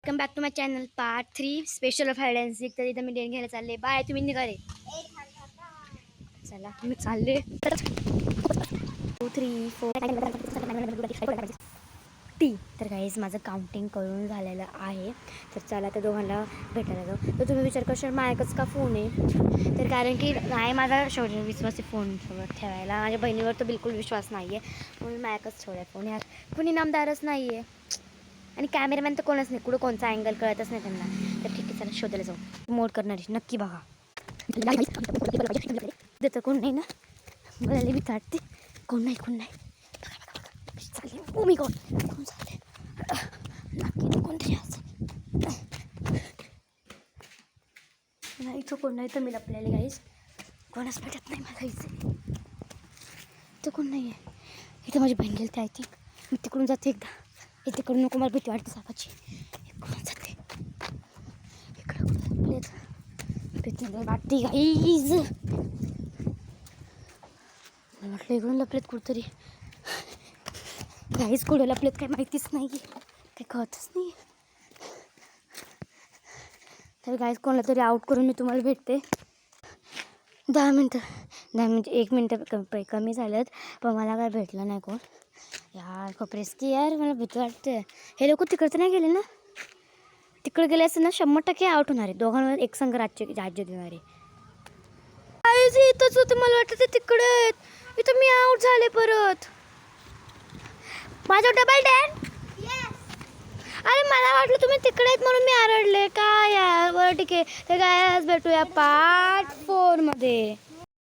Welcome back to my channel part 3 special of hide and seek. तर इथं मी Den घ्यायला चालले. बाय, तुम्ही निघाले. चला मी चालले. 2 3 4 टी. तर काहीच माझं काउंटिंग करून झालेलं आहे. तर चला तर दोघांना भेटायला जाऊ. तर तुम्ही विचार करशाल मायकच का फोन आहे. तर कारण की नाही, माझा शौर्य विश्वास आहे फोनवर ठेवायला. माझ्या बहिणीवर तर बिलकुल विश्वास नाही आहे, म्हणून मायकच ठेवला फोन. यार कुणी नामदारच नाही आहे आणि कॅमेरामॅन तर कोणच नाही. कुठं कोणचा अँगल कळतच नाही त्यांना. तर ठीक आहे, चला शोधायला जाऊ. मोड करणारी नक्की बघा. तर कोण नाही ना, मला लई भीती वाटते. कोण नाही चालेल. ओ मी कोण चालले नक्की कोणतरी असं नाही. इथं कोण नाही तर मी लपलेले गाईस. कोणच भेटत नाही मला इथे. इथं कोण नाही आहे. इथं माझी बहीण गेली ती. मी तिकडून जाते एकदा. इथे करून नको, मला भीती वाटते सापाची. इकडून जाते. इकडं भीती वाटते गाईज. मला वाटलं इकडून लपलेत कुठतरी. गाईज कुठं लपलेत काही माहितीच नाही, काही कळतच नाही. तर गाईज कोणाला तरी आउट करून मी तुम्हाला भेटते. 10 मिनटं 1 मिनटं कमी झालेत, पण मला काय भेटलं नाही कोण. यार खूप रिस्की यार, मला भीती वाटते. हे लोक तिकडचं नाही गेले ना, तिकडे गेले असं ना 100% आउट होणार आहे. दोघांवर एक संघ राज्य देणारे. इथंच होतं, मला वाटतं ते तिकडे आहेत. इथं मी आउट झाले परत. माझं डबल डॅन. अरे मला वाटलं तुम्ही तिकडे आहेत म्हणून मी आरडले. काय यार. बरं ठीक आहे, तर काय आज भेटूया पार्ट 4 मध्ये.